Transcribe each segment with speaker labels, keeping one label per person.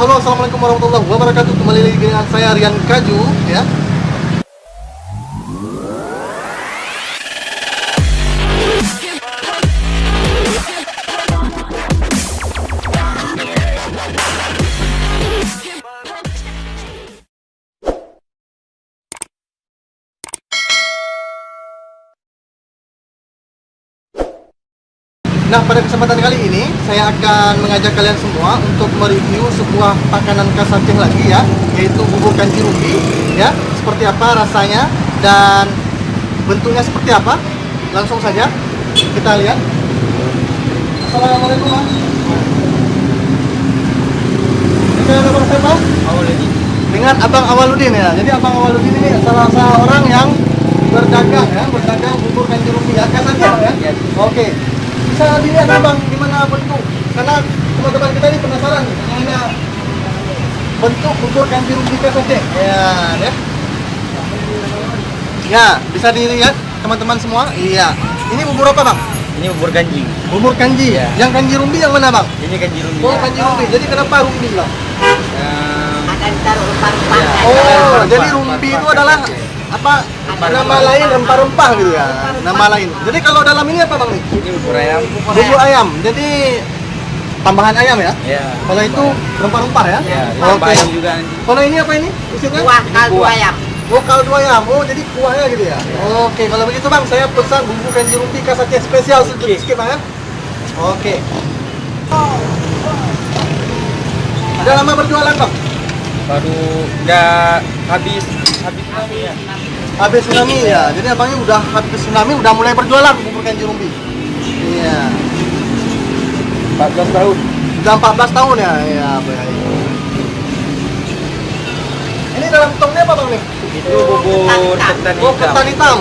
Speaker 1: Halo, assalamualaikum warahmatullahi wabarakatuh. Kembali lagi dengan saya Rian Kaju, ya. Nah, pada kesempatan kali ini saya akan mengajak kalian semua untuk mereview sebuah makanan khas Aceh lagi, ya, yaitu bubur kanji rumbi, ya. Seperti apa rasanya dan bentuknya seperti apa? Langsung saja kita lihat. Assalamualaikum, Mas. Dengan abang siapa?
Speaker 2: Awaludin.
Speaker 1: Dengan Abang Awaludin, ya. Jadi Abang Awaludin ini salah seorang yang berdagang bubur kanji rumbi, ya. Khas Aceh, ya.
Speaker 2: Iya.
Speaker 1: Oke. Bisa dilihat abang gimana bentuk, karena teman-teman kita ini penasaran gimana bentuk bubur kanji rumbi khas Aceh, ya. Ya, bisa dilihat teman-teman semua. Iya, ini bubur apa bang?
Speaker 2: Ini bubur kanji.
Speaker 1: Bubur kanji,
Speaker 2: Ya.
Speaker 1: Yang kanji rumbi yang mana bang?
Speaker 2: Ini kanji rumbi.
Speaker 1: Oh, kanji rumbi. Jadi kenapa rumbi bang?
Speaker 3: Akan ditaruh rempah-rempah.
Speaker 2: Ya.
Speaker 1: Oh,
Speaker 2: Rempah-rempah.
Speaker 1: jadi rumbi itu adalah apa? Nama lain rempah-rempah gitu ya. Nama lain. Jadi kalau dalam ini apa bang nih?
Speaker 2: Ini bubur ayam.
Speaker 1: Bubur ayam. Jadi tambahan ayam ya?
Speaker 2: Ya.
Speaker 1: Kalau itu rempah-rempah ya?
Speaker 2: Ya,
Speaker 1: Oke.
Speaker 2: ayam juga nanti.
Speaker 1: Kalau ini apa ini? Isinya?
Speaker 3: Kuah kaldu
Speaker 2: kuah.
Speaker 3: ayam.
Speaker 1: Oh, kaldu ayam. Oh, jadi kuahnya gitu ya? Oke, kalau begitu bang, saya pesan bumbu kanji rumbi khas Aceh spesial sedikit bang ya. Oke. Udah lama berjualan bang?
Speaker 2: Baru udah habis kami ya.
Speaker 1: Habis tsunami ya. Jadi abangnya udah habis tsunami, udah mulai berjualan bumbu kanji rumbi. Iya.
Speaker 2: 14 tahun.
Speaker 1: Udah 14 tahun ya. Iya, baik. Ini dalam tongnya apa bang nih?
Speaker 2: Itu bubur ketan
Speaker 1: Oh,
Speaker 2: hitam.
Speaker 1: ketan hitam.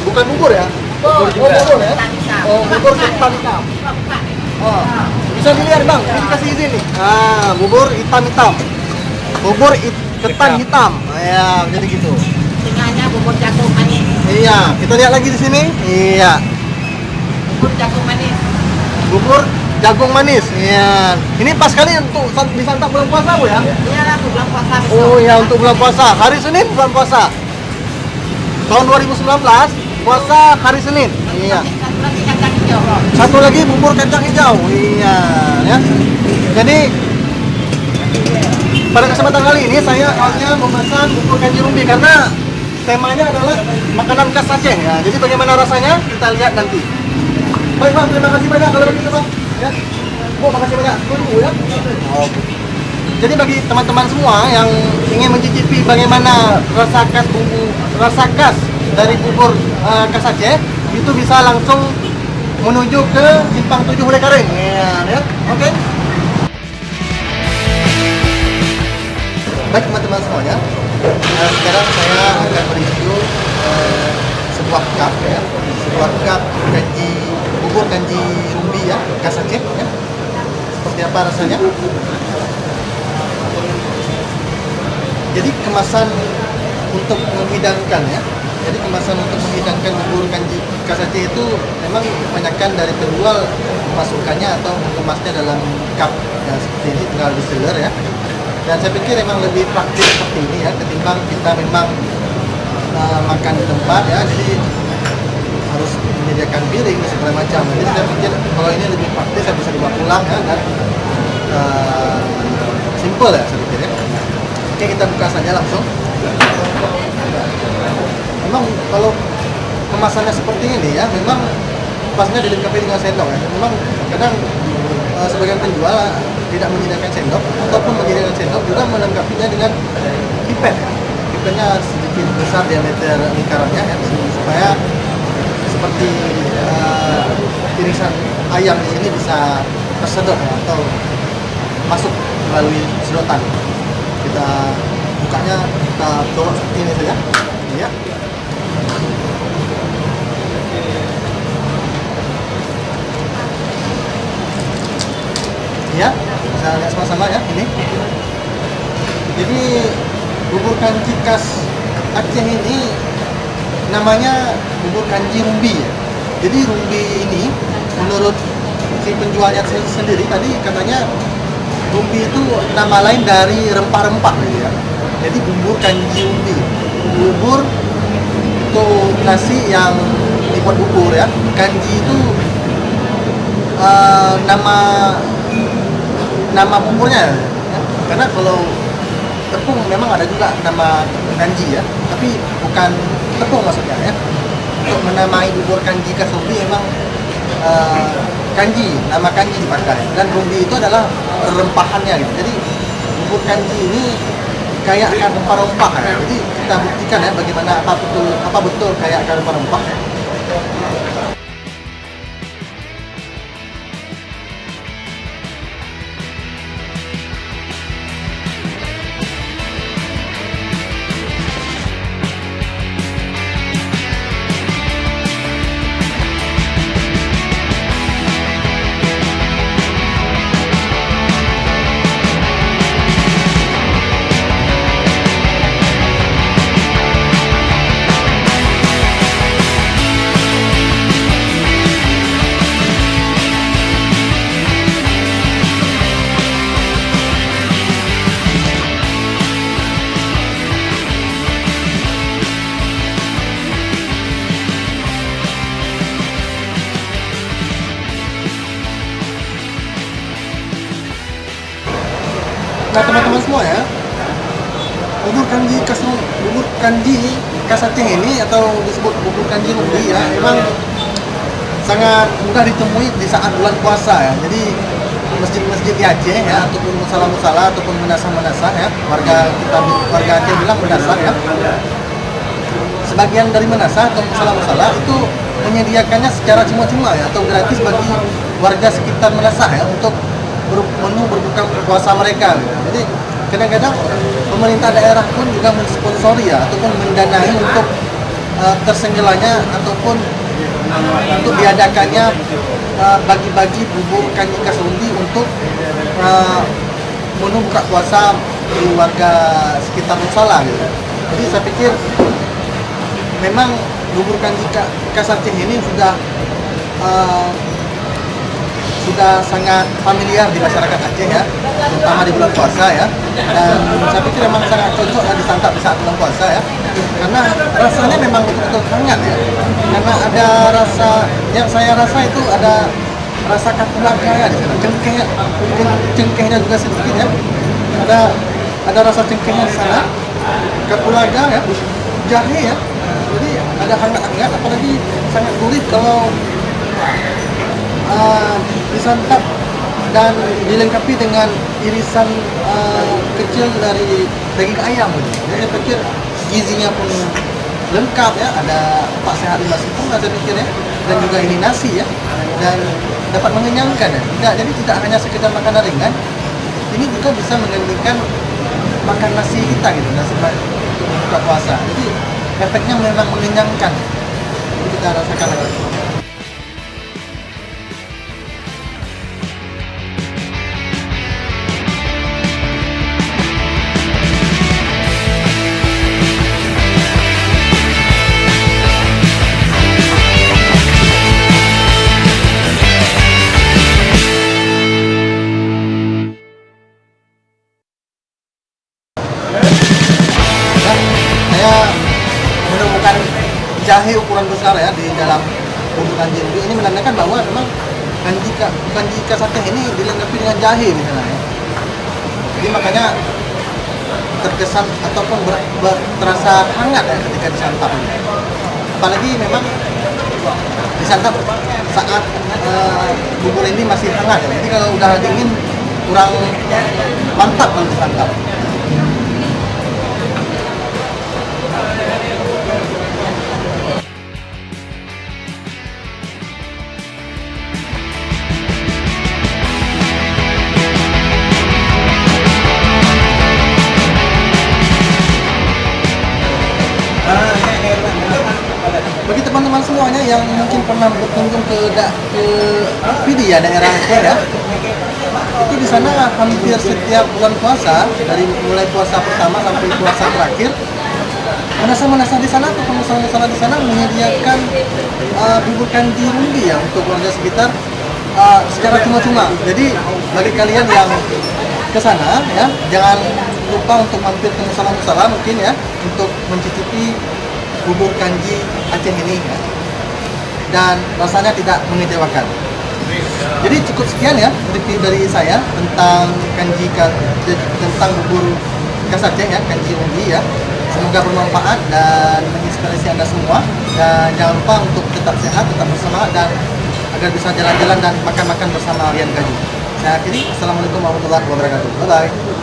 Speaker 1: Bukan bubur ya?
Speaker 2: Bubur juga.
Speaker 1: Oh, bubur ya?
Speaker 3: Ketan hitam.
Speaker 1: Oh, bubur ketan hitam. Oh, bisa dilihat bang, ini dikasih izin nih. Bubur hitam. Ketan hitam. Ya, jadi gitu.
Speaker 3: Tengahnya bubur jagung manis.
Speaker 1: Iya, kita lihat lagi di sini. Iya,
Speaker 3: Bubur jagung manis.
Speaker 1: bubur jagung manis. Iya. Ini pas kali untuk disantap bulan puasa Bu ya?
Speaker 3: Iyalah bulan puasa besok.
Speaker 1: Oh ya, untuk bulan puasa. Hari Senin bulan puasa. Tahun 2019, puasa hari Senin. Iya.
Speaker 3: Satu lagi kacang hijau.
Speaker 1: Satu lagi bubur kacang hijau. Iya, ya. Jadi pada kesempatan kali ini saya hanya memesan bubur kanji rumbi karena temanya adalah makanan khas Aceh ya. Jadi bagaimana rasanya kita lihat nanti. Baik bang, terima kasih banyak kalau begitu bang. Ya. Oh, makasih banyak. Tunggu ya. Oke. Jadi bagi teman-teman semua yang ingin mencicipi bagaimana rasa khas dari bubur khas Aceh, itu bisa langsung menuju ke Simpang 7 Lekaring. Ya. Oke. Baik teman-teman semuanya, sekarang saya akan mereview sebuah cup ya, bubur kanji rumbi ya, khas Aceh ya. Seperti apa rasanya? Jadi kemasan untuk menghidangkan ya. Jadi kemasan untuk menghidangkan bubur kanji khas Aceh itu memang kebanyakan dari penjual memasukkannya atau mengemasnya dalam cup ya, seperti ini, tinggal di seller ya. Dan saya pikir memang lebih praktis seperti ini ya, ketimbang kita memang makan di tempat ya, jadi harus menyediakan piring dan segala macam. Jadi saya pikir kalau ini lebih praktis, saya bisa dibawa pulang ya, dan simple ya saya pikir ya. Oke, kita buka saja langsung. Memang kalau kemasannya seperti ini ya, memang pasnya dilengkapi dengan sendok ya. Memang kadang sebagian penjual tidak menyediakan sendok ataupun menyediakan sendok juga melengkapinya dengan pipet. Pipetnya sedikit besar diameter lingkarannya ya, supaya seperti irisan ayam di sini bisa tersedot ya, atau masuk melalui sedotan. Kita bukanya, kita dorong seperti ini saja ya. Ya, bisa lihat sama-sama ya ini. Jadi bubur kanji khas Aceh ini namanya bubur kanji rumbi ya. Jadi rumbi ini menurut si penjualnya sendiri tadi katanya Umbi itu nama lain dari rempah-rempah gitu ya. Jadi bubur kanji umbi. Bubur itu nasi yang dibuat bubur ya. Kanji itu nama bumburnya ya. Karena kalau tepung memang ada juga nama kanji ya, tapi bukan tepung maksudnya ya. Untuk menamai bubur kanji khas Rumbi memang kanji, nama kanji dipakai. Dan Rumbi itu adalah rempahannya gitu. Jadi bubur kanji ini kaya akan rempah-rempah ya. Jadi kita buktikan ya bagaimana apa betul kaya akan rempah-rempah. Nah teman-teman semua ya, bubur kanji khas Aceh ini atau disebut bubur kanji Rumbi ya, memang sangat mudah ditemui di saat bulan puasa ya. Jadi masjid-masjid di Aceh ya, ataupun musala-musala ataupun menasah-menasah ya, warga Aceh bilang menasah ya. Sebagian dari menasah atau musala-musala itu menyediakannya secara cuma-cuma ya, atau gratis bagi warga sekitar menasah ya untuk menu berbuka puasa mereka gitu. Jadi kadang-kadang pemerintah daerah pun juga mensponsori ya ataupun mendanai untuk tersenggelanya ataupun untuk diadakannya bagi-bagi bubur kanji khas Rumbi untuk menu buka puasa di warga sekitar musala gitu. Jadi saya pikir memang bubur kanji khas Aceh ini sudah sangat familiar di masyarakat Aceh ya, terutama di bulan puasa ya. Dan saya pikir memang sangat cocok ya disantap di saat bulan puasa ya, karena rasanya memang betul-betul hangat ya. Karena ada rasa yang saya rasa itu ada rasa kapulaga ya di sana, cengkehnya juga sedikit ya. Ada rasa cengkehnya di sana, kapulaga ya, jahe ya. Jadi ada hangat-hangat, apalagi sangat gurih kalau disantap dan dilengkapi dengan irisan kecil dari daging ayam. Jadi saya pikir gizinya pun lengkap ya, ada 4 sehat 5 sempurna saya pikir ya, dan juga ini nasi ya, dan dapat mengenyangkan ya. Jadi tidak hanya sekedar makanan ringan, ini juga bisa menggantikan makan nasi kita gitu, nasi buka puasa. Jadi efeknya memang mengenyangkan. Jadi kita rasakan lagi. Saya menemukan jahe ukuran besar ya di dalam bubur kanji Rumbi. Ini menandakan bahwa memang kanji khas Aceh ini dilengkapi dengan jahe di sana ya. Jadi makanya terkesan ataupun terasa hangat ya ketika disantap. Apalagi memang disantap saat bubur ini masih hangat ya. Jadi kalau udah dingin kurang mantap kalau disantap. Bagi teman-teman semuanya yang mungkin pernah berkunjung ke Pidi ya, daerah Aceh ya, itu di sana hampir setiap bulan puasa dari mulai puasa pertama sampai puasa terakhir, menasah-menasah di sana atau pengusaha-pengusaha di sana menyediakan bubur kanji Rumbi ya untuk warga sekitar secara cuma-cuma. Jadi bagi kalian yang ke sana ya, jangan lupa untuk mampir ke musala-musala mungkin ya untuk mencicipi bubur kanji Aceh ini ya. Dan rasanya tidak mengecewakan. Jadi cukup sekian ya review dari saya tentang tentang bubur khas Aceh ya, kanji Undi ya. Semoga bermanfaat dan menginspirasi Anda semua. Dan jangan lupa untuk tetap sehat, tetap bersemangat dan agar bisa jalan-jalan dan makan-makan bersama Rian Kaju. Saya akhiri. Assalamualaikum warahmatullahi wabarakatuh. Bye bye.